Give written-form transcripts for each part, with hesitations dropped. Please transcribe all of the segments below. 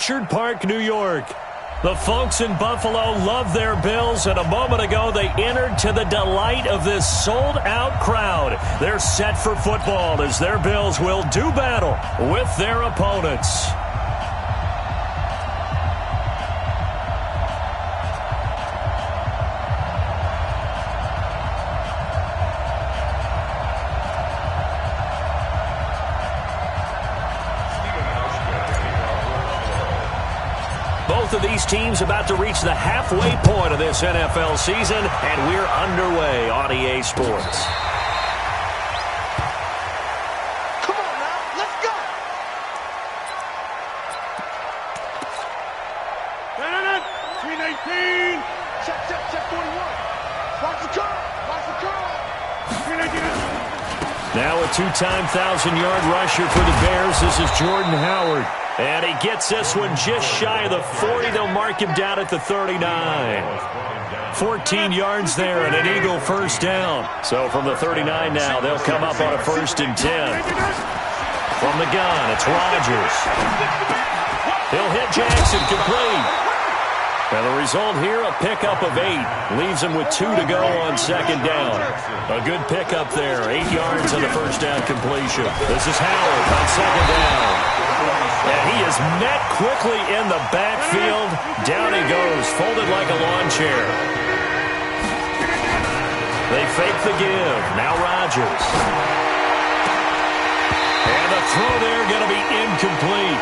Orchard Park, New York. The folks in Buffalo love their Bills, and a moment ago they entered to the delight of this sold-out crowd. They're set for football as their Bills will do battle with their opponents. Both of these teams about to reach the halfway point of this NFL season, and we're underway on EA Sports. Come on now, let's go! Green 18! Check 41. Watch the curl! Green 18. Now a two-time 1,000-yard rusher for the Bears. This is Jordan Howard. And he gets this one just shy of the 40. They'll mark him down at the 39. 14 yards there and an Eagle first down. So from the 39 now, they'll come up on a 1st and 10. From the gun, it's Rodgers. He'll hit Jackson complete. And the result here, a pickup of 8. Leaves him with 2 to go on 2nd down. A good pickup there. 8 yards on the first down completion. This is Howard on 2nd down. And he is met quickly in the backfield. Down he goes, folded like a lawn chair. They fake the give. Now Rodgers. And the throw there going to be incomplete.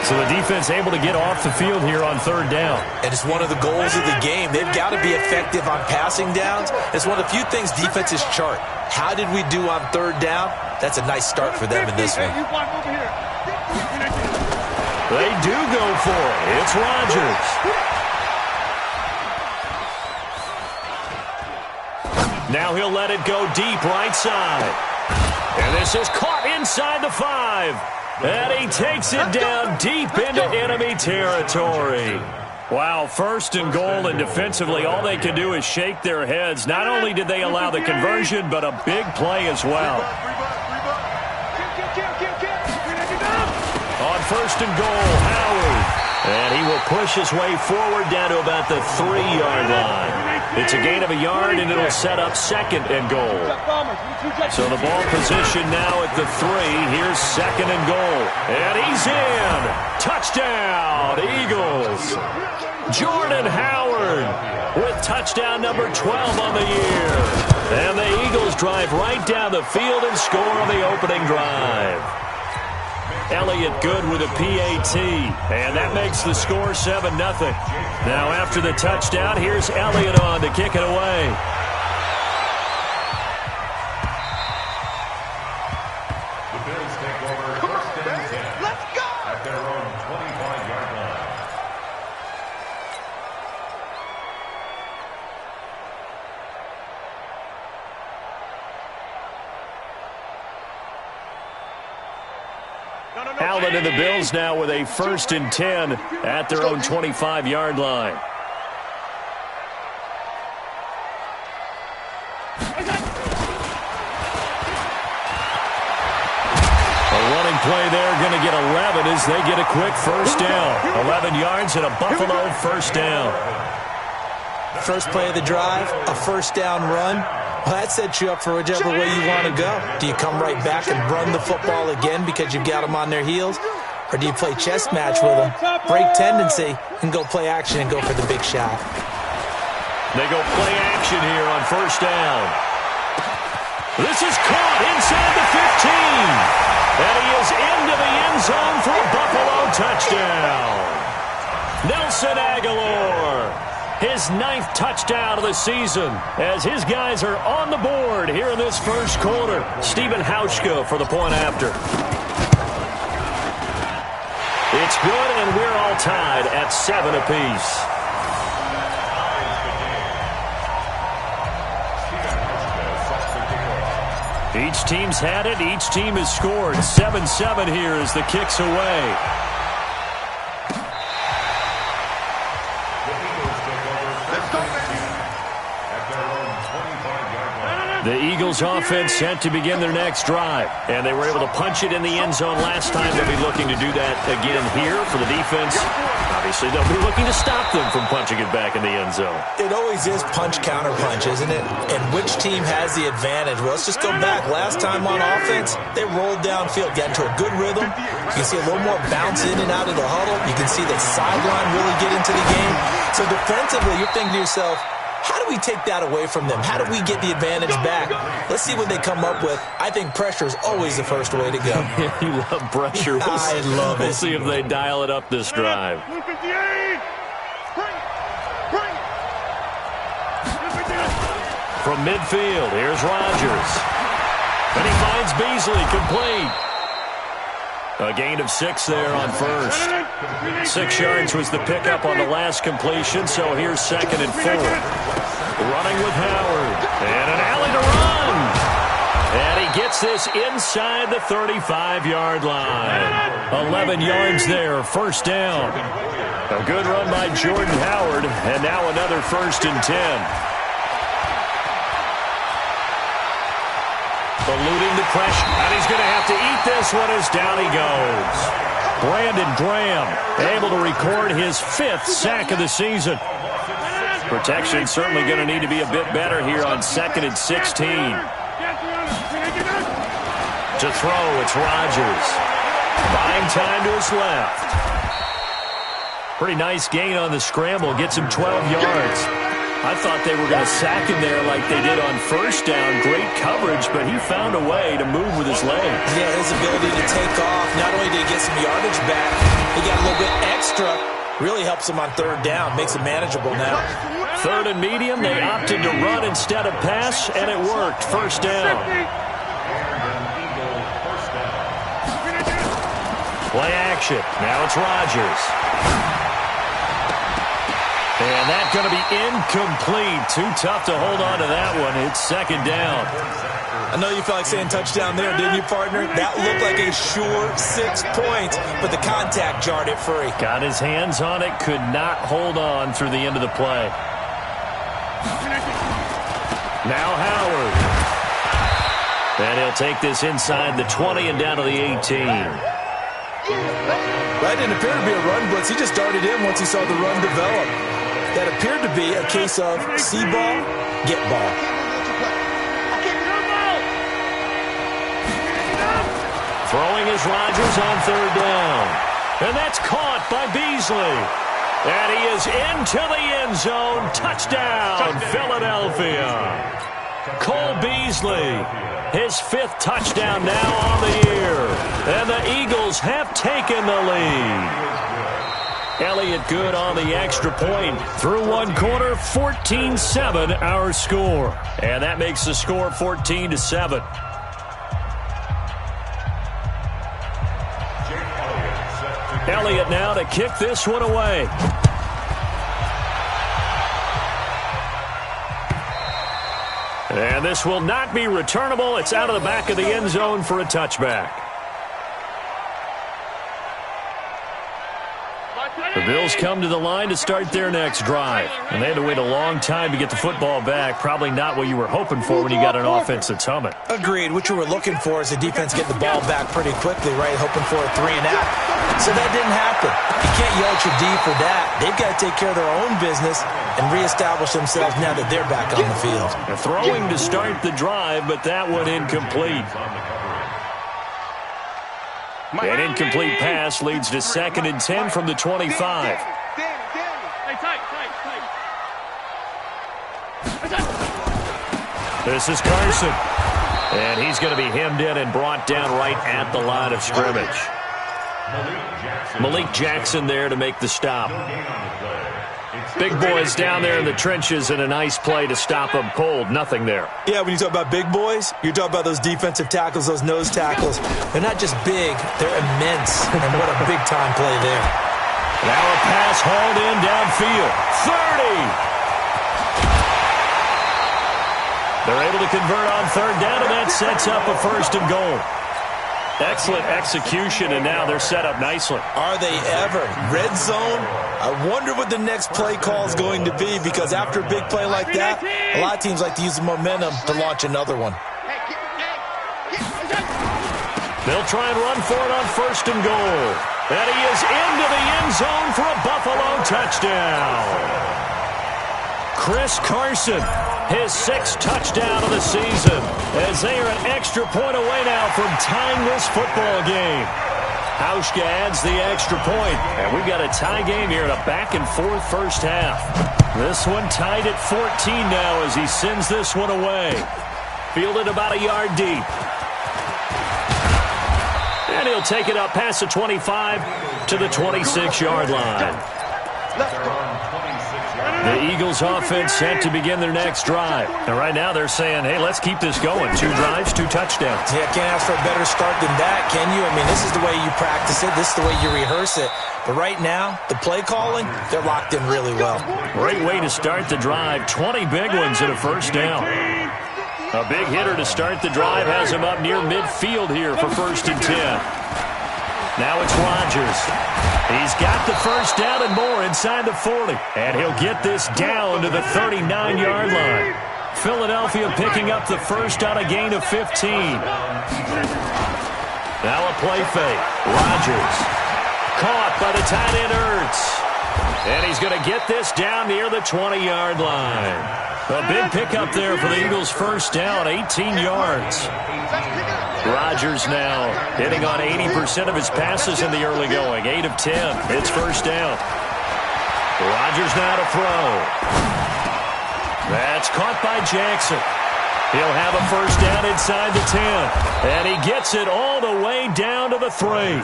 So the defense able to get off the field here on 3rd down. And it's one of the goals of the game. They've got to be effective on passing downs. It's one of the few things defenses chart. How did we do on 3rd down? That's a nice start for them in this one. They do go for it. It's Rodgers. Now he'll let it go deep right side. And this is caught inside the 5. And he takes it down deep into enemy territory. Wow, 1st and goal, and defensively all they can do is shake their heads. Not only did they allow the conversion, but a big play as well. On 1st and goal, Howard. And he will push his way forward down to about the 3-yard line. It's a gain of a yard, and it'll set up 2nd and goal. So the ball position now at the 3. Here's 2nd and goal. And he's in. Touchdown, Eagles. Jordan Howard with touchdown number 12 on the year. And the Eagles drive right down the field and score on the opening drive. Elliott good with a PAT, and that makes the score 7-0. Now after the touchdown, here's Elliott on to kick it away. The Bills take over 1st and 10. Let's go! At their own 25-yard line. Allen and the Bills now with a 1st and 10 at their own 25-yard line. A running play there, going to get 11 as they get a quick 1st down. 11 yards and a Buffalo 1st down. First play of the drive, a 1st down run. Well, that sets you up for whichever way you want to go. Do you come right back and run the football again because you've got them on their heels? Or do you play chess match with them, break tendency, and go play action and go for the big shot? They go play action here on 1st down. This is caught inside the 15. And he is into the end zone for a Buffalo touchdown. Nelson Aguilar. His 9th touchdown of the season as his guys are on the board here in this 1st quarter. Stephen Hauschka for the point after. It's good, and we're all tied at 7 apiece. Each team's had it. Each team has scored. 7-7 here as the kick's away. The Eagles offense set to begin their next drive. And they were able to punch it in the end zone last time. They'll be looking to do that again here for the defense. Obviously, they'll be looking to stop them from punching it back in the end zone. It always is punch-counter-punch, isn't it? And which team has the advantage? Well, let's just go back. Last time on offense, they rolled downfield, got into a good rhythm. You can see a little more bounce in and out of the huddle. You can see the sideline really get into the game. So defensively, you're thinking to yourself, how do we take that away from them? How do we get the advantage back? Let's see what they come up with. I think pressure is always the first way to go. You love pressure. I love it. We'll see if they dial it up this drive. From midfield, here's Rodgers. And he finds Beasley complete. A gain of 6 there on first. 6 yards was the pickup on the last completion, so here's 2nd and 4. Running with Howard. And an alley to run. And he gets this inside the 35-yard line. 11 yards there, first down. A good run by Jordan Howard, and now another 1st and 10. Eluding the pressure, and he's going to have to eat this one as down he goes. Brandon Graham able to record his 5th sack of the season. Protection certainly going to need to be a bit better here on 2nd and 16. To throw, it's Rodgers. Buying time to his left. Pretty nice gain on the scramble, gets him 12 yards. I thought they were going to sack him there like they did on first down. Great coverage, but he found a way to move with his legs. Yeah, his ability to take off. Not only did he get some yardage back, he got a little bit extra. Really helps him on 3rd down. Makes it manageable now. 3rd and medium. They opted to run instead of pass, and it worked. First down. Play action. Now it's Rodgers. And that's going to be incomplete. Too tough to hold on to that one. It's 2nd down. I know you felt like saying touchdown there, didn't you, partner? That looked like a sure 6 points, but the contact jarred it free. Got his hands on it, could not hold on through the end of the play. Now Howard. And he'll take this inside the 20 and down to the 18. That didn't appear to be a run blitz. He just darted in once he saw the run develop. That appeared to be a case of see ball, get ball. Throwing is Rodgers on 3rd down. And that's caught by Beasley. And he is into the end zone. Touchdown, Philadelphia. Cole Beasley, his 5th touchdown now on the year. And the Eagles have taken the lead. Elliott good on the extra point. Through 1 quarter, 14-7 our score. And that makes the score 14-7. Elliott now to kick this one away. And this will not be returnable. It's out of the back of the end zone for a touchback. The Bills come to the line to start their next drive. And they had to wait a long time to get the football back. Probably not what you were hoping for when you got an offense that's humming. Agreed. What you were looking for is the defense getting the ball back pretty quickly, right? Hoping for a 3 and out. So that didn't happen. You can't yell at your D for that. They've got to take care of their own business and reestablish themselves now that they're back on the field. They're throwing to start the drive, but that one incomplete. An incomplete pass leads to 2nd and 10 from the 25. This is Carson. And he's going to be hemmed in and brought down right at the line of scrimmage. Malik Jackson there to make the stop. Big boys down there in the trenches, and a nice play to stop them cold. Nothing there. Yeah, when you talk about big boys, you're talking about those defensive tackles, those nose tackles. They're not just big, they're immense. And what a big-time play there. Now a pass hauled in downfield. 30! They're able to convert on 3rd down, and that sets up a 1st and goal. Excellent execution, and now they're set up nicely. Are they ever? Red zone? I wonder what the next play call is going to be, because after a big play like that, a lot of teams like to use the momentum to launch another one. They'll try and run for it on 1st and goal. And he is into the end zone for a Buffalo touchdown. Chris Carson, his 6th touchdown of the season, as they are an extra point away now from tying this football game. Hauschka adds the extra point, and we've got a tie game here in a back-and-forth first half. This one tied at 14 now as he sends this one away. Fielded about a yard deep. And he'll take it up past the 25 to the 26-yard line. The Eagles offense set to begin their next drive. And right now they're saying, hey, let's keep this going. 2 drives, 2 touchdowns. Yeah, can't ask for a better start than that, can you? I mean, this is the way you practice it. This is the way you rehearse it. But right now, the play calling, they're locked in really well. Great way to start the drive. 20 big ones and a first down. A big hitter to start the drive has him up near midfield here for 1st and 10. Now it's Rodgers. He's got the first down and more inside the 40. And he'll get this down to the 39-yard line. Philadelphia picking up the first on a gain of 15. Now a play fake. Rodgers caught by the tight end Ertz. And he's going to get this down near the 20-yard line. A big pickup there for the Eagles' first down, 18 yards. Rodgers now hitting on 80% of his passes in the early going. 8 of 10. It's first down. Rodgers now to throw. That's caught by Jackson. He'll have a first down inside the 10. And he gets it all the way down to the 3.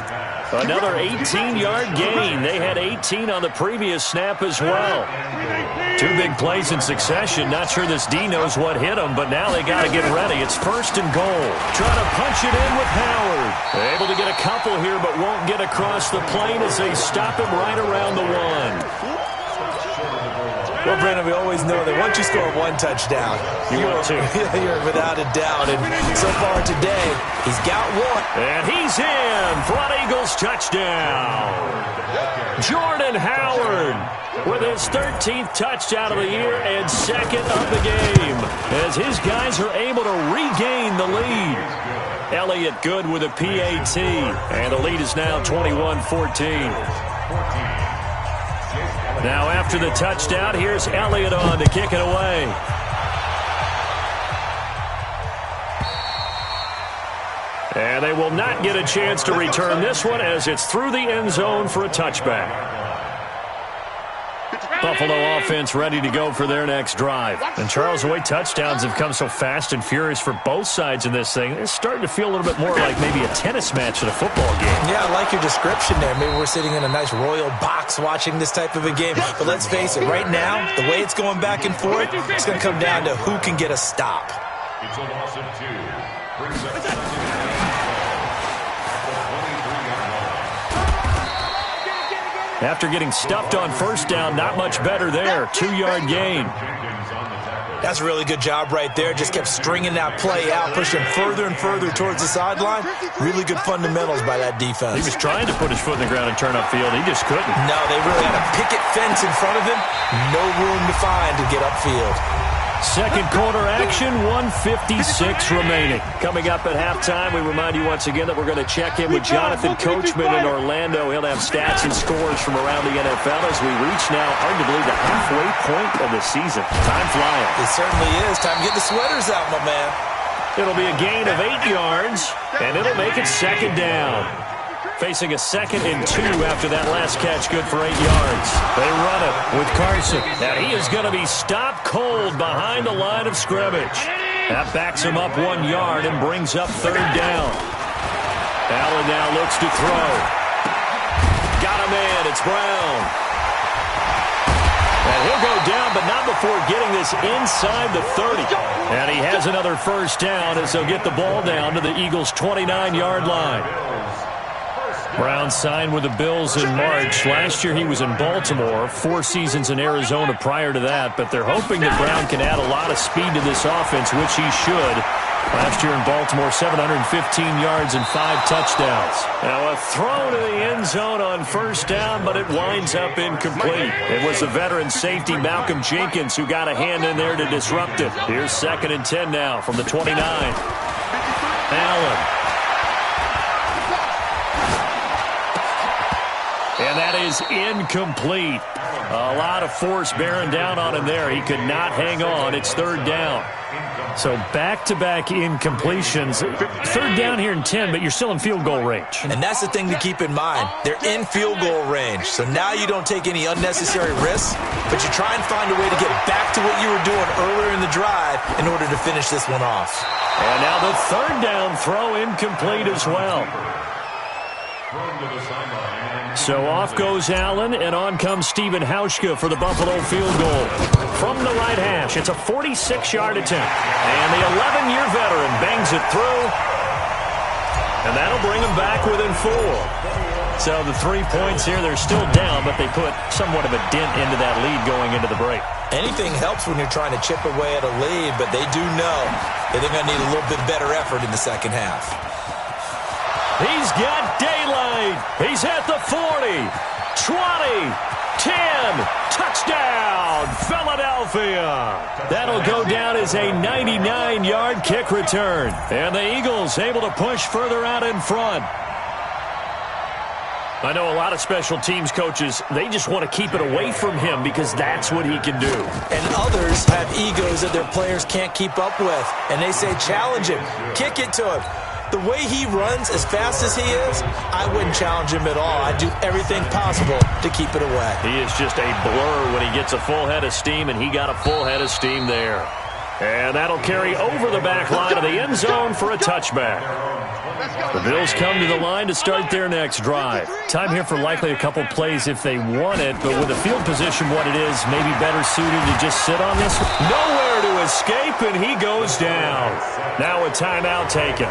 Another 18-yard gain. They had 18 on the previous snap as well. 2 big plays in succession. Not sure this D knows what hit him, but now they got to get ready. It's 1st and goal. Trying to punch it in with Howard. Able to get a couple here, but won't get across the plane as they stop him right around the 1. Well, Brandon, we always know that once you score 1 touchdown, want to. You're without a doubt. And so far today, he's got 1. And he's in for an Eagles touchdown. Jordan Howard with his 13th touchdown of the year and 2nd of the game, as his guys are able to regain the lead. Elliott good with a PAT, and the lead is now 21-14. Now after the touchdown, here's Elliott on to kick it away. And they will not get a chance to return this one as it's through the end zone for a touchback. Buffalo offense ready to go for their next drive. And Charles, the way touchdowns have come so fast and furious for both sides in this thing, it's starting to feel a little bit more like maybe a tennis match at a football game. Yeah, I like your description there. Maybe we're sitting in a nice royal box watching this type of a game. But let's face it, right now, the way it's going back and forth, it's going to come down to who can get a stop. It's a loss of 2. Brings up After getting stuffed on first down, not much better there. 2-yard gain. That's a really good job right there. Just kept stringing that play out, pushing further and further towards the sideline. Really good fundamentals by that defense. He was trying to put his foot in the ground and turn upfield. He just couldn't. No, they really had a picket fence in front of him. No room to find to get upfield. Second quarter action, 1:56 remaining. Coming up at halftime, we remind you once again that we're going to check in with Jonathan Coachman in Orlando. He'll have stats and scores from around the NFL as we reach now arguably the halfway point of the season. Time flying. It certainly is. Time to get the sweaters out, my man. It'll be a gain of 8 yards, and it'll make it 2nd down. Facing a 2nd and 2 after that last catch, good for 8 yards. They run it with Carson. Now he is going to be stopped cold behind the line of scrimmage. That backs him up 1 yard and brings up 3rd down. Allen now looks to throw. Got a man, it's Brown. And he'll go down, but not before getting this inside the 30. And he has another first down as they'll get the ball down to the Eagles' 29-yard line. Brown signed with the Bills in March. Last year he was in Baltimore, 4 seasons in Arizona prior to that, but they're hoping that Brown can add a lot of speed to this offense, which he should. Last year in Baltimore, 715 yards and 5 touchdowns. Now a throw to the end zone on first down, but it winds up incomplete. It was the veteran safety Malcolm Jenkins who got a hand in there to disrupt it. Here's 2nd and 10 now from the 29. Allen. And that is incomplete. A lot of force bearing down on him there. He could not hang on. It's 3rd down. So back-to-back incompletions. 3rd down here in 10, but you're still in field goal range. And that's the thing to keep in mind. They're in field goal range. So now you don't take any unnecessary risks, but you try and find a way to get back to what you were doing earlier in the drive in order to finish this one off. And now the 3rd down throw incomplete as well. So off goes Allen, and on comes Stephen Hauschka for the Buffalo field goal. From the right hash, it's a 46-yard attempt. And the 11-year veteran bangs it through. And that'll bring them back within 4. So the 3 points here, they're still down, but they put somewhat of a dent into that lead going into the break. Anything helps when you're trying to chip away at a lead, but they do know that they're going to need a little bit better effort in the second half. He's got daylight. He's at the 40, 20, 10. Touchdown, Philadelphia. That'll go down as a 99-yard kick return. And the Eagles able to push further out in front. I know a lot of special teams coaches, they just want to keep it away from him because that's what he can do. And others have egos that their players can't keep up with. And they say, challenge him, kick it to him. The way he runs as fast as he is, I wouldn't challenge him at all. I'd do everything possible to keep it away. He is just a blur when he gets a full head of steam, and he got a full head of steam there. And that'll carry over the back line of the end zone for a touchback. The Bills come to the line to start their next drive. Time here for likely a couple plays if they want it, but with the field position what it is, maybe better suited to just sit on this. Nowhere to escape, and he goes down. Now a timeout taken.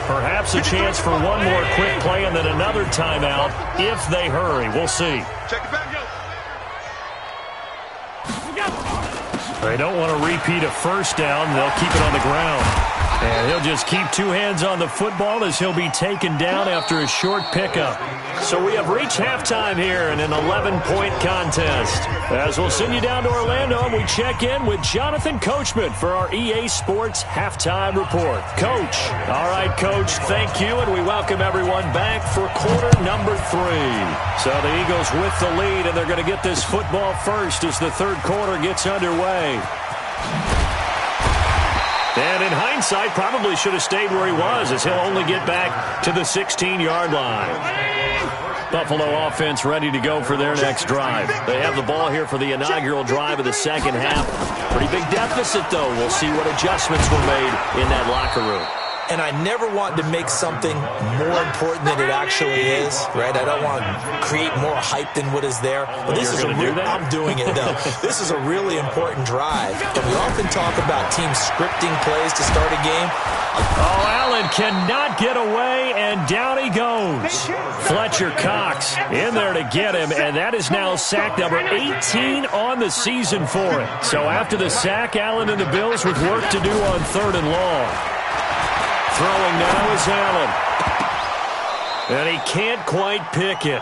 Perhaps a chance for one more quick play and then another timeout if they hurry. We'll see. Check it back, go. They don't want to repeat a first down. They'll keep it on the ground. And he'll just keep 2 hands on the football as he'll be taken down after a short pickup. So we have reached halftime here in an 11-point contest. As we'll send you down to Orlando, and we check in with Jonathan Coachman for our EA Sports Halftime Report. Coach. All right, Coach, thank you, and we welcome everyone back for quarter number 3. So the Eagles with the lead, and they're going to get this football first as the 3rd quarter gets underway. And in hindsight, probably should have stayed where he was as he'll only get back to the 16-yard line. Buffalo offense ready to go for their next drive. They have the ball here for the inaugural drive of the second half. Pretty big deficit, though. We'll see what adjustments were made in that locker room. And I never want to make something more important than it actually is, right? I don't want to create more hype than what is there. But this is I'm doing it, though. This is a really important drive. And we often talk about teams scripting plays to start a game. Oh, Allen cannot get away, and down he goes. Fletcher Cox in there to get him, and that is now sack number 18 on the season for him. So after the sack, Allen and the Bills with work to do on 3rd and long. Throwing now is Allen. And he can't quite pick it.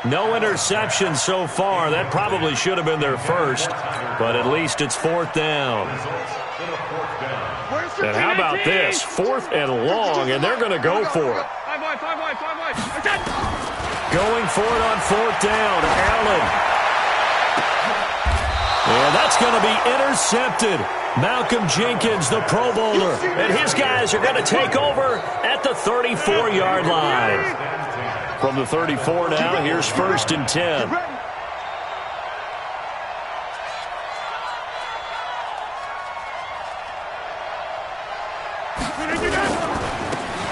No interception so far. That probably should have been their first, but at least it's 4th down. And how about this? 4th and long, and they're going to go for it. Going for it on 4th down. Allen. And that's going to be intercepted. Malcolm Jenkins, the Pro Bowler, and his guys are going to take over at the 34-yard line. From the 34 now, here's 1st and 10.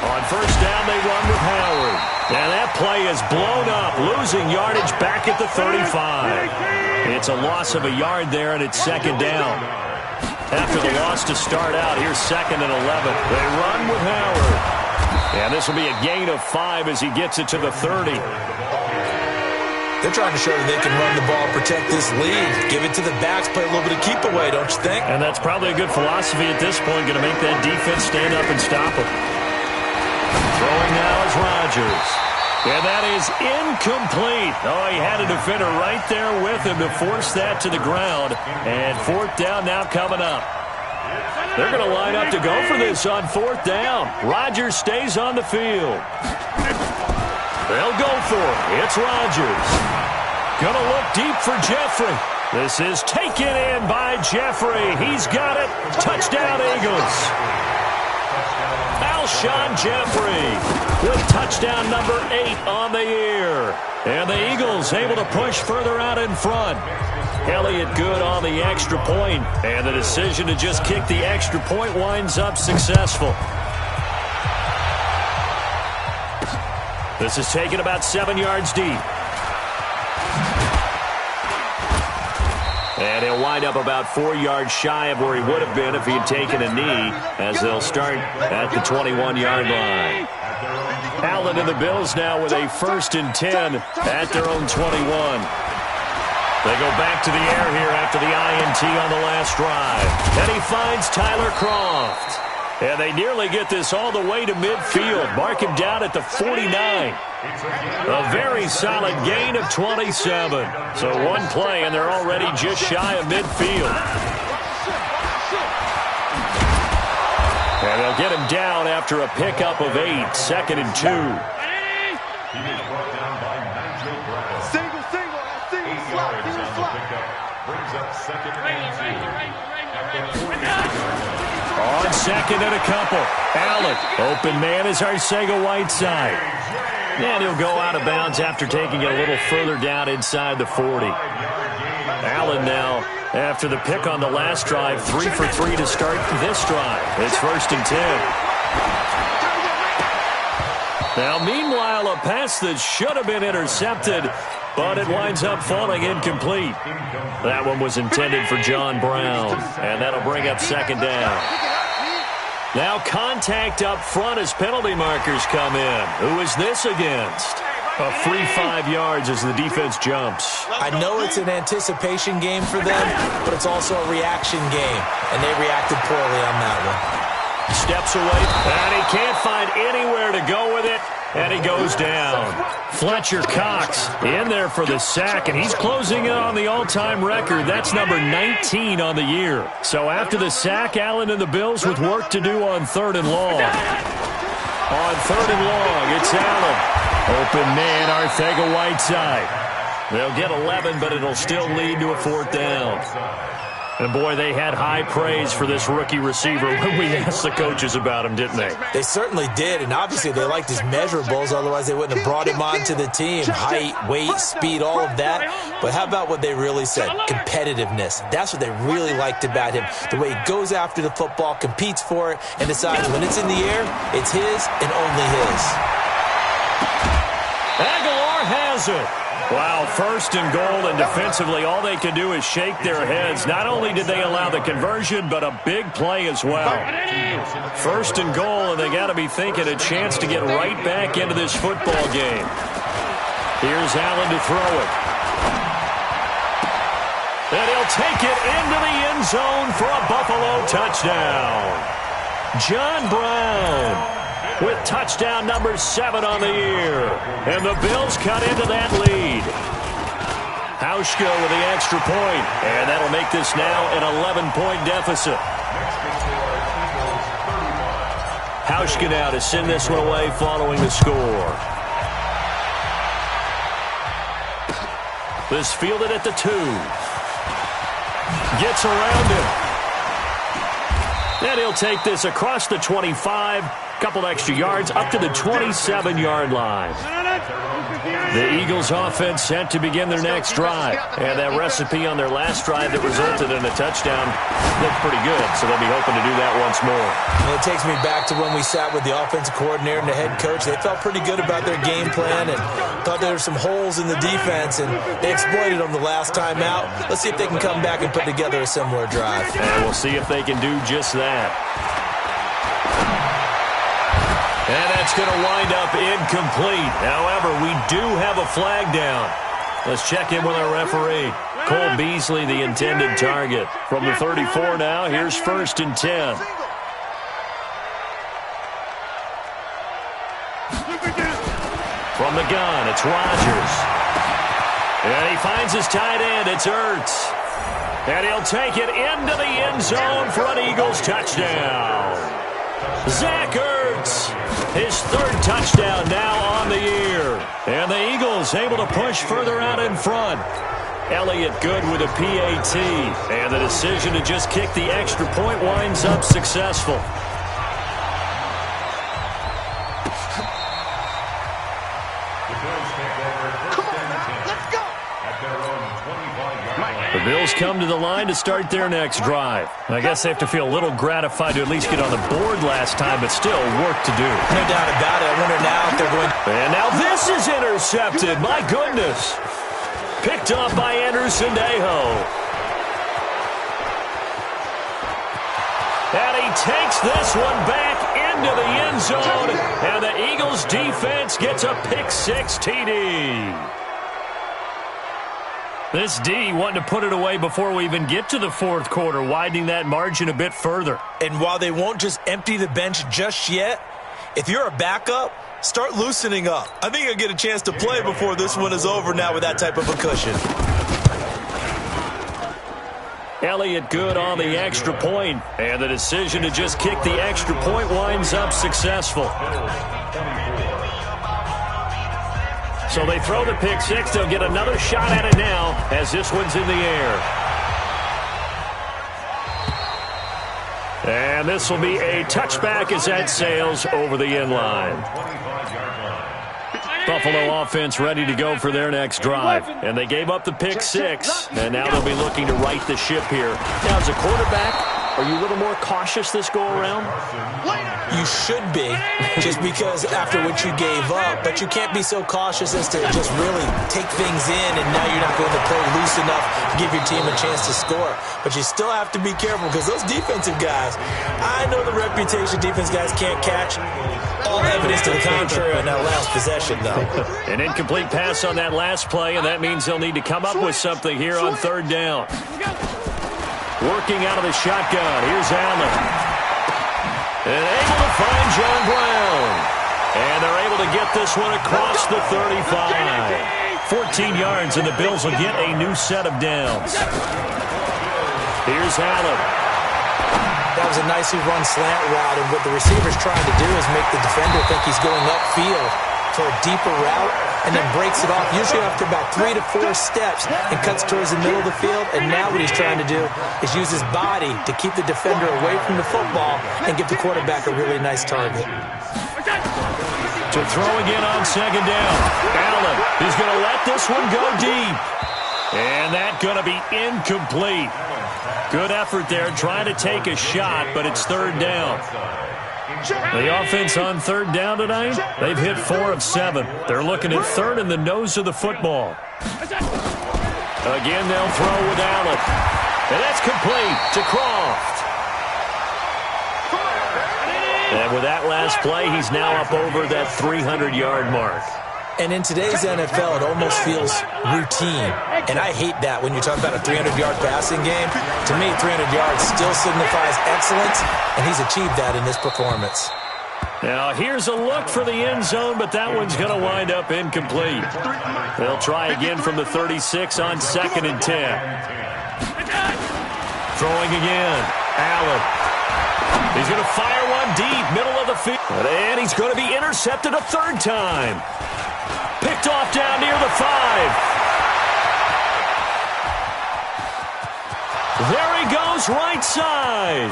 On 1st down, they run with Howard. And that play is blown up, losing yardage back at the 35. It's a loss of a yard there, and it's 2nd down. After the loss to start out, here's 2nd and 11. They run with Howard. And this will be a gain of 5 as he gets it to the 30. They're trying to show that they can run the ball, protect this lead. Give it to the backs, play a little bit of keep away, don't you think? And that's probably a good philosophy at this point, going to make that defense stand up and stop them. Throwing now is Rodgers. And that is incomplete. Oh, he had a defender right there with him to force that to the ground. And fourth down now coming up. They're going to line up to go for this on fourth down. Rodgers stays on the field. They'll go for it. It's Rodgers. Going to look deep for Jeffrey. This is taken in by Jeffrey. He's got it. Touchdown, Eagles. Alshon Jeffrey with touchdown number 8 on the year. And the Eagles able to push further out in front. Elliott good on the extra point. And the decision to just kick the extra point winds up successful. This is taken about 7 yards deep. And he'll wind up about 4 yards shy of where he would have been if he had taken a knee, as they'll start at the 21-yard line. Allen and the Bills now with a 1st and 10 at their own 21. They go back to the air here after the INT on the last drive. And he finds Tyler Kroft. And they nearly get this all the way to midfield. Mark him down at the 49. A very solid gain of 27. So one play, and they're already just shy of midfield. And they'll get him down after a pickup of 8. 2nd and 2. He is brought down by Nigel Brown. Single slot. Brings up 2nd and 2. On 2nd and a couple. Allen, open man is Arcega-Whiteside. And he'll go out of bounds after taking it a little further down inside the 40. Allen now, after the pick on the last drive, 3 for 3 to start this drive. It's 1st and 10. Now, meanwhile, a pass that should have been intercepted, but it winds up falling incomplete. That one was intended for John Brown, and that'll bring up 2nd down. Now contact up front as penalty markers come in. Who is this against? A free 5 yards as the defense jumps. I know it's an anticipation game for them, but it's also a reaction game, and they reacted poorly on that one. Steps away, and he can't find anywhere to go with it, and he goes down. Fletcher Cox in there for the sack, and he's closing in on the all-time record. That's number 19 on the year. So after the sack, Allen and the Bills with work to do on 3rd and long. On 3rd and long, it's Allen. Open man, Arcega-Whiteside. They'll get 11, but it'll still lead to a 4th down. And, boy, they had high praise for this rookie receiver when we asked the coaches about him, didn't they? They certainly did, and obviously they liked his measurables. Otherwise, they wouldn't have brought him onto the team. Height, weight, speed, all of that. But how about what they really said? Competitiveness. That's what they really liked about him. The way he goes after the football, competes for it, and decides when it's in the air, it's his and only his. Aguilar has it. Wow, 1st and goal, and defensively all they can do is shake their heads. Not only did they allow the conversion, but a big play as well. 1st and goal, and they got to be thinking a chance to get right back into this football game. Here's Allen to throw it. And he'll take it into the end zone for a Buffalo touchdown. John Brown with touchdown number 7 on the year. And the Bills cut into that lead. Hauschka with the extra point. And that'll make this now an 11-point deficit. Hauschka now to send this one away following the score. This fielded at the 2. Gets around him. And he'll take this across the 25. Couple extra yards up to the 27-yard line. The Eagles offense set to begin their next drive. And that recipe on their last drive that resulted in a touchdown looked pretty good, so they'll be hoping to do that once more. And it takes me back to when we sat with the offensive coordinator and the head coach. They felt pretty good about their game plan and thought there were some holes in the defense, and they exploited them the last time out. Let's see if they can come back and put together a similar drive. And we'll see if they can do just that. And that's going to wind up incomplete. However, we do have a flag down. Let's check in with our referee. Cole Beasley, the intended target. From the 34 now, here's 1st and 10. From the gun, it's Rodgers. And he finds his tight end, it's Ertz. And he'll take it into the end zone for an Eagles touchdown. Zach Ertz, his 3rd touchdown now on the year. And the Eagles able to push further out in front. Elliott good with a PAT. And the decision to just kick the extra point winds up successful. The Bills come to the line to start their next drive. I guess they have to feel a little gratified to at least get on the board last time, but still work to do. No doubt about it. I wonder now if they're going... And now this is intercepted. My goodness. Picked up by Anderson Dejo. And he takes this one back into the end zone. And the Eagles defense gets a pick-6 TD. This D wanting to put it away before we even get to the 4th quarter, widening that margin a bit further. And while they won't just empty the bench just yet, if you're a backup, start loosening up. I think you'll get a chance to play before this one is over now with that type of a cushion. Elliott good on the extra point, and the decision to just kick the extra point winds up successful. So they throw the pick-6. They'll get another shot at it now as this one's in the air. And this will be a touchback as that sails over the end line. Buffalo offense ready to go for their next drive. And they gave up the pick-6, and now they'll be looking to right the ship here. Now, as a quarterback, are you a little more cautious this go-around? You should be, just because after what you gave up, but you can't be so cautious as to just really take things in, and now you're not going to play loose enough to give your team a chance to score. But you still have to be careful because those defensive guys, I know the reputation defense guys can't catch. All evidence to the contrary on that last possession, though. An incomplete pass on that last play, and that means they'll need to come up with something here on 3rd down. Working out of the shotgun, here's Allen. And able to find John Brown. And they're able to get this one across the 35. 14 yards, and the Bills will get a new set of downs. Here's Allen. That was a nicely run slant route, and what the receiver's trying to do is make the defender think he's going upfield for a deeper route, and then breaks it off, usually after about 3 to 4 steps, and cuts towards the middle of the field. And now what he's trying to do is use his body to keep the defender away from the football and give the quarterback a really nice target. To throw again on 2nd down. Allen is going to let this one go deep. And that's going to be incomplete. Good effort there, trying to take a shot, but it's 3rd down. The offense on 3rd down tonight, they've hit 4 of 7. They're looking at 3rd in the nose of the football. Again, they'll throw with Allen. And that's complete to Croft. And with that last play, he's now up over that 300-yard mark. And in today's NFL, it almost feels routine. And I hate that when you're talking about a 300-yard passing game. To me, 300 yards still signifies excellence, and he's achieved that in this performance. Now, here's a look for the end zone, but that one's going to wind up incomplete. They'll try again from the 36 on 2nd and 10. Throwing again. Allen. He's going to fire one deep, middle of the field. And he's going to be intercepted a 3rd time. Picked off down near the 5. There he goes, right side.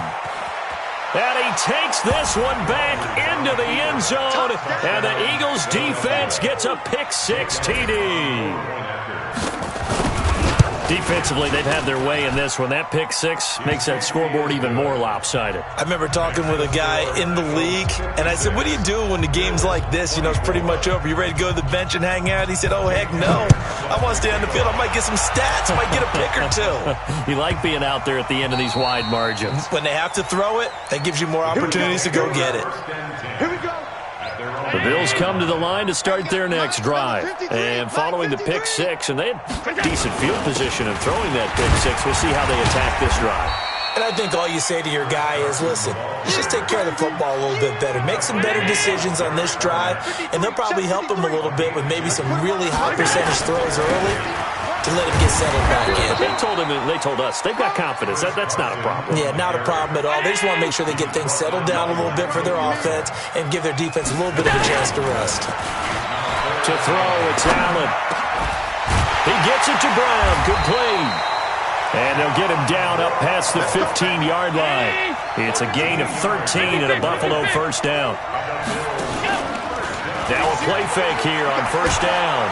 And he takes this one back into the end zone. And the Eagles defense gets a pick-6 TD. Defensively, they've had their way in this one. That pick-6 makes that scoreboard even more lopsided. I remember talking with a guy in the league, and I said, what do you do when the game's like this? You know, it's pretty much over. You ready to go to the bench and hang out? He said, oh, heck no. I want to stay on the field. I might get some stats. I might get a pick or 2. You like being out there at the end of these wide margins. When they have to throw it, that gives you more opportunities to go get it. Here we go. The Bills come to the line to start their next drive. And following the pick six, and they had decent field position in throwing that pick six. We'll see how they attack this drive. And I think all you say to your guy is, listen, let's just take care of the football a little bit better. Make some better decisions on this drive, and they'll probably help him a little bit with maybe some really high percentage throws early to let him get settled back in. They told us they've got confidence. That's not a problem. Yeah, not a problem at all. They just want to make sure they get things settled down a little bit for their offense and give their defense a little bit of a chance to rest. To throw, it's Allen. He gets it to Brown. Good play. And they'll get him down up past the 15-yard line. It's a gain of 13 and a Buffalo first down. Now a play fake here on first down.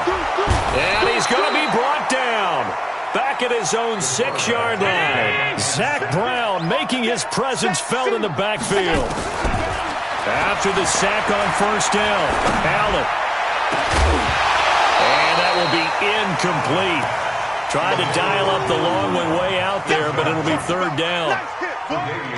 And he's going to be brought down. Back at his own 6-yard line. Zach Brown making his presence felt in the backfield. After the sack on first down, Allen. And that will be incomplete. Tried to dial up the long one way out there, but it'll be third down.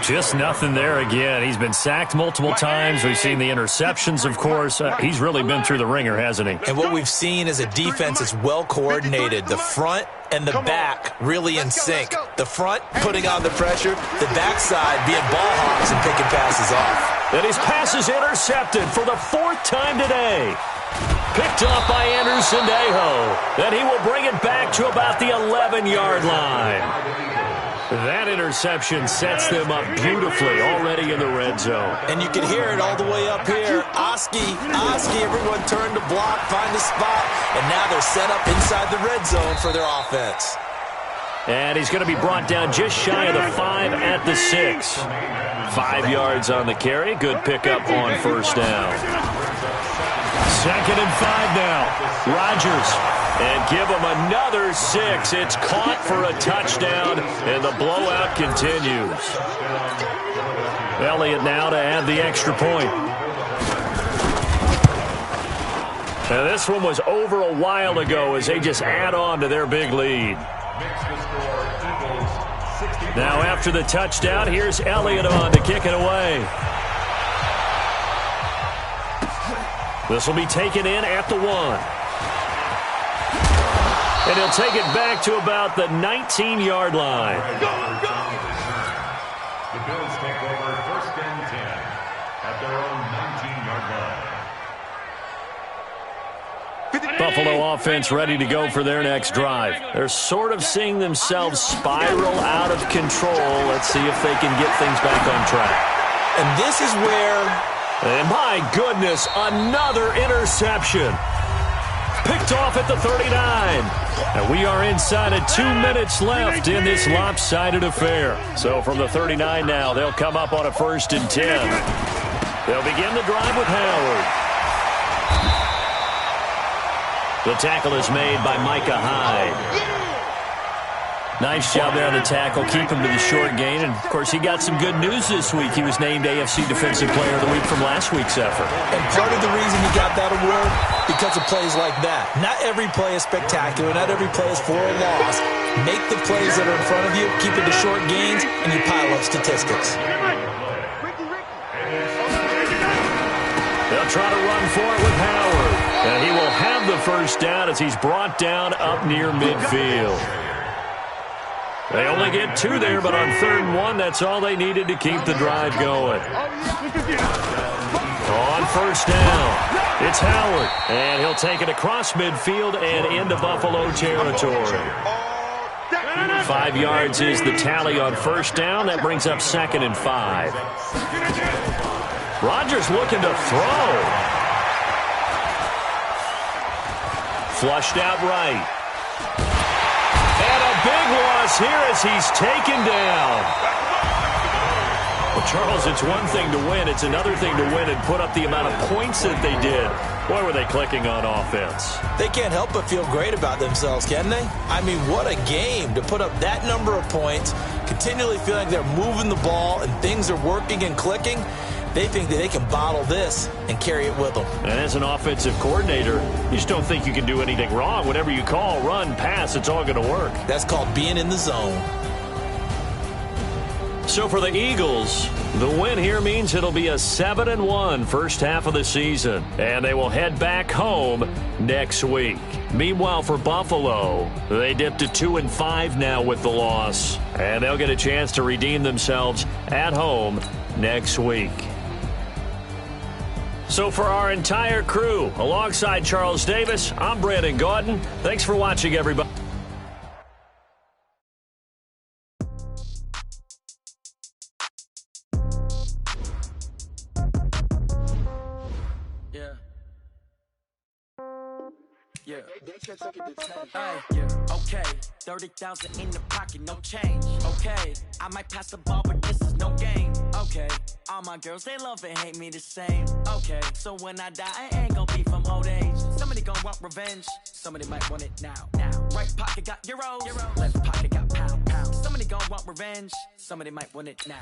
Just nothing there again. He's been sacked multiple times. We've seen the interceptions, of course. He's really been through the ringer, hasn't he? And what we've seen is a defense that's well coordinated. The front and the back really in sync. The front putting on the pressure, the backside being ball hawks and picking passes off. And his pass is intercepted for the 4th time today. Picked up by Anderson Dejo. Then he will bring it back to about the 11-yard line. That interception sets them up beautifully already in the red zone. And you can hear it all the way up here. Oski, everyone turned to block, find a spot, and now they're set up inside the red zone for their offense. And he's going to be brought down just shy of the 5 at the 6. 5 yards on the carry. Good pickup on first down. 2nd and 5 now. Rodgers. And give him another 6. It's caught for a touchdown, and the blowout continues. Elliott now to add the extra point. Now this one was over a while ago as they just add on to their big lead. Now after the touchdown, here's Elliott on to kick it away. This will be taken in at the 1. And he'll take it back to about the 19-yard line. The Bills take over 1st and 10 at their own 19-yard line. Buffalo offense ready to go for their next drive. They're sort of seeing themselves spiral out of control. Let's see if they can get things back on track. And this is where... And my goodness, another interception. Picked off at the 39. And we are inside of 2 minutes left in this lopsided affair. So from the 39 now, they'll come up on a 1st and 10. They'll begin the drive with Howard. The tackle is made by Micah Hyde. Nice job there on the tackle. Keep him to the short gain. And, of course, he got some good news this week. He was named AFC Defensive Player of the Week from last week's effort. And part of the reason he got that award, because of plays like that. Not every play is spectacular. Not every play is for a loss. Make the plays that are in front of you, keep it to short gains, and you pile up statistics. They'll try to run for it with Howard. And he will have the first down as he's brought down up near midfield. They only get 2 there, but on 3rd and 1, that's all they needed to keep the drive going. On first down, it's Howard, and he'll take it across midfield and into Buffalo territory. 5 yards is the tally on first down. That brings up 2nd and 5. Rodgers looking to throw. Flushed out right. And a big loss here as he's taken down. Well, Charles, it's one thing to win. It's another thing to win and put up the amount of points that they did. Boy, were they clicking on offense. They can't help but feel great about themselves, can they? I mean, what a game to put up that number of points, continually feeling they're moving the ball and things are working and clicking. They think that they can bottle this and carry it with them. And as an offensive coordinator, you just don't think you can do anything wrong. Whatever you call, run, pass, it's all going to work. That's called being in the zone. So for the Eagles, the win here means it'll be a 7-1 first half of the season, and they will head back home next week. Meanwhile, for Buffalo, they dipped to 2-5 now with the loss, and they'll get a chance to redeem themselves at home next week. So for our entire crew, alongside Charles Davis, I'm Brandon Gaudin. Thanks for watching, everybody. Yeah. Okay. 30,000 in the pocket, no change. Okay. I might pass the ball, but this is no game. Okay. All my girls, they love and hate me the same. Okay. So when I die, I ain't gonna be from old age. Somebody gonna want revenge. Somebody might want it now. Right pocket got euros. Left pocket got pound. Somebody gonna want revenge. Somebody might want it now.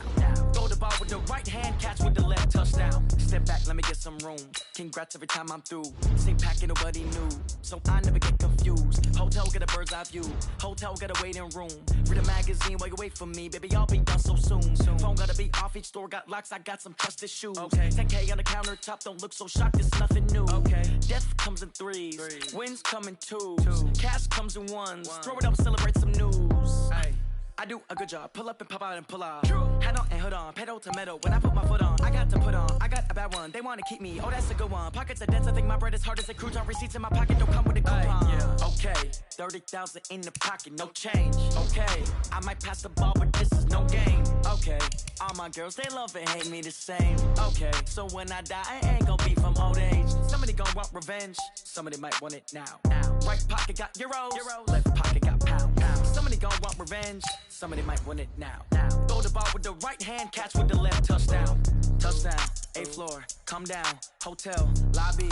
Throw the ball with the right hand, catch with the left, touchdown. Step back, let me get some room. Congrats every time I'm through. Same packet, nobody knew. So I never get confused. Hotel get a bird's eye view. Hotel get a waiting room. Read a magazine while you wait for me. Baby, I'll be done so soon. Phone gotta be off, each store got locks. I got some trusted shoes. Okay. 10K on the countertop, don't look so shocked, it's nothing new. Okay. Death comes in threes. Wins come in twos. Cash comes in ones. Throw it up, celebrate some news. Ay. I do a good job. Pull up and pop out and pull off. Hat on and hood on. Pedal to metal. When I put my foot on, I got to put on. I got a bad one. They want to keep me. Oh, that's a good one. Pockets are dense. I think my bread is hard as a crouton. Receipts in my pocket don't come with a coupon. Yeah. Okay. 30,000 in the pocket. No change. Okay. I might pass the ball, but this is no game. Okay. All my girls, they love and hate me the same. Okay. So when I die, I ain't gonna be from old age. Somebody gonna want revenge. Somebody might want it now. Right pocket got euros. Left pocket got pound. Somebody gonna want revenge. Somebody might want it now. Throw the ball with the right hand, catch with the left, touchdown. Touchdown, 8th floor, come down, hotel, lobby.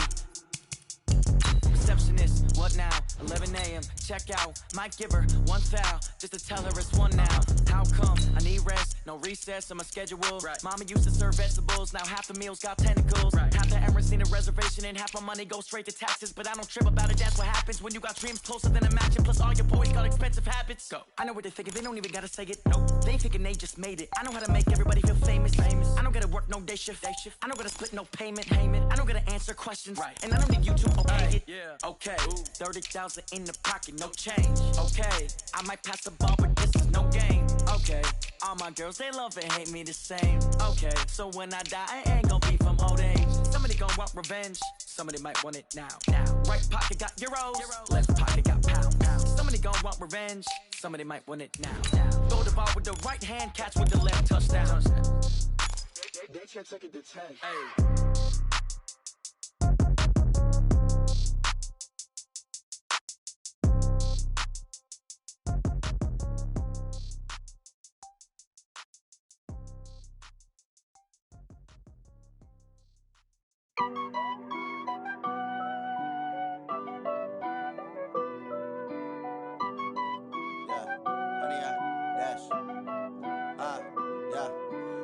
Receptionist, what now? 11 a.m., check out. Might give her one foul, just to tell her it's one now. How come? I need rest, no recess on my schedule. Right. Mama used to serve vegetables, now half the meals got tentacles. Right. Half the errands need a reservation, and half my money goes straight to taxes. But I don't trip about it, that's what happens when you got dreams closer than a match. And plus all your boys got expensive habits. Go. I know what they're thinking, they don't even gotta say it. Nope. They ain't thinking they just made it. I know how to make everybody feel famous. I don't gotta work no day shift. I don't gotta split no payment. I don't gotta answer questions. Right. And I don't need you to okay it. Yeah. Okay. 30,000 in the pocket, no change. Okay. I might pass the ball, but this is no game. Okay. All my girls, they love and hate me the same. Okay. So when I die, I ain't gonna be from old age. Somebody gonna want revenge. Somebody might want it now. Right pocket got euros. Left pocket got pound. Somebody gonna want revenge. Somebody might want it now. Throw the ball with the right hand, catch with the left, touchdown. They can't take it to 10. Hey.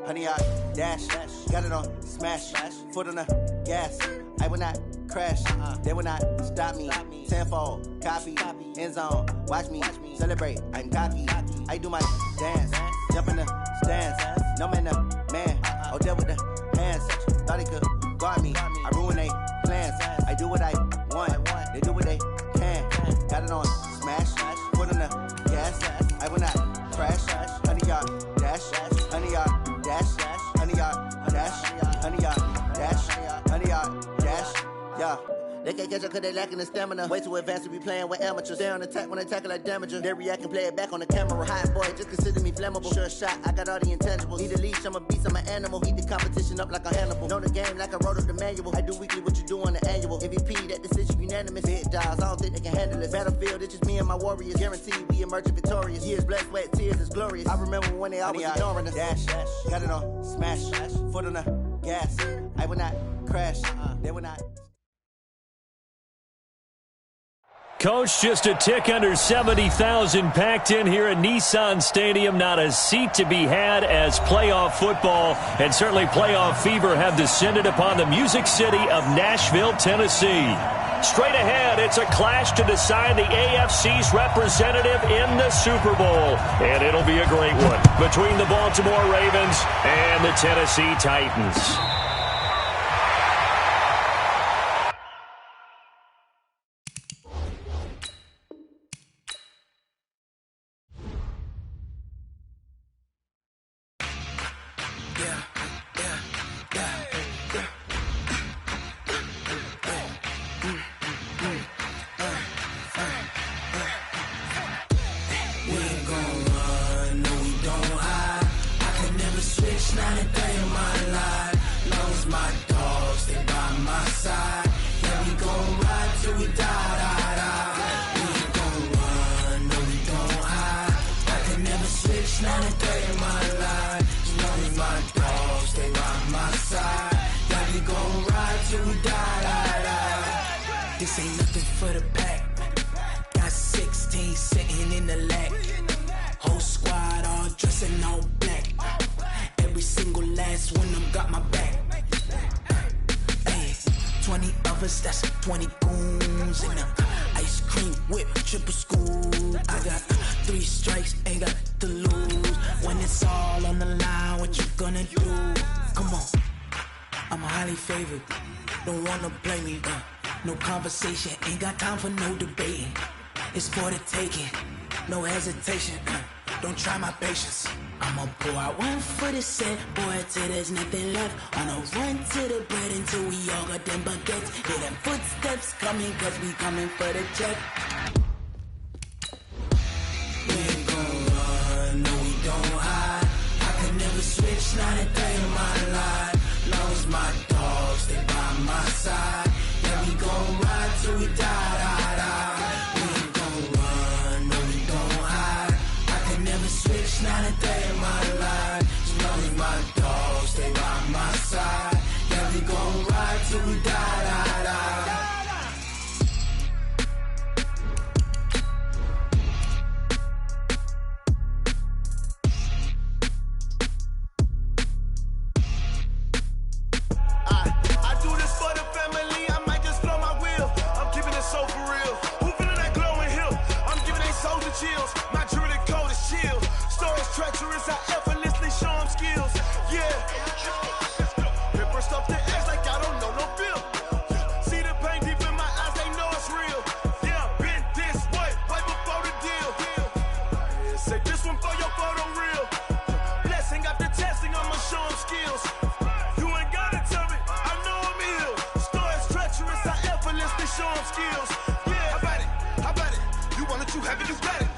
Honey, I dash, got it on smash, foot on the gas. I will not crash, they will not stop me. Tenfold, copy, end zone, watch me celebrate. I'm cocky, I do my dance, jump in the stands. No man, the man, oh, deal with the hands. Thought he could guard me, I ruin they plans. I do what I want, they do what they can. Got it on smash, foot on the gas. I will not crash, honey, y'all dash, honey, y'all. Honey, y'all, dash, honey, y'all, dash, honey, y'all, dash, yeah. They can't catch up cause they lacking the stamina. Way too advanced to be playing with amateurs. Stay on attack when I tackle like damager. They react and play it back on the camera. Hot boy, just consider me flammable. Sure shot, I got all the intangibles. Need a leash, I'm a beast, I'm an animal. Heat the competition up like a Hannibal. Know the game like I wrote up the manual. I do weekly what you do on the annual. MVP, that decision unanimous. Big jobs, I don't think they can handle it. Battlefield, it's just me and my warriors. Guaranteed we emerging victorious. Years, blood, sweat, tears, it's glorious. I remember when they always ignoring us. Dash, got it on smash, foot on the gas. I will not crash, they will not. Coach, just a tick under 70,000 packed in here at Nissan Stadium. Not a seat to be had as playoff football and certainly playoff fever have descended upon the Music City of Nashville, Tennessee. Straight ahead, it's a clash to decide the AFC's representative in the Super Bowl. And it'll be a great one between the Baltimore Ravens and the Tennessee Titans. This ain't nothing for the pack. Got 16 sitting in the lap. Whole squad all dressed in all black. Every single last one of them got my back. Hey, 20 of us, that's 20 goons in a ice cream whip, triple school. I got 3 strikes, ain't got to lose. When it's all on the line, what you gonna do? Come on, I'm highly favored. Don't wanna blame me, no conversation, ain't got time for no debating. It's for the taking, no hesitation. Don't try my patience. I'ma pour out one for the set, boy, till there's nothing left. On a run to the bread until we all got them baguettes. Hear them footsteps coming, cause we coming for the check. We ain't gon' run, no we don't hide. I can never switch, not a day in my life. Long as my dogs, they by my side. Yeah, we gon' ride till we die. We ain't gon' run, no we don't hide. I can never switch, not a day in my life. As long as my dogs, they by my side. Yeah, we gon' ride till we die. I do this for the family, I might just blow my wheel. I'm keeping it so for real. Who feeling that glowing hill? I'm giving they souls the chills. My jewelry code is chill. Stories treacherous, I effortlessly show them skills. Yeah. Paper stuff to act like I don't know no bill. See the pain deep in my eyes, they know it's real. Yeah, been this way, way before the deal. Say this one for your photo reel. Blessing after testing, I'ma show them skills. You ain't gotta tell me, I know I'm ill. Stories treacherous, I effortlessly show them skills. Yeah, how about it? You want it, you have it, you got it.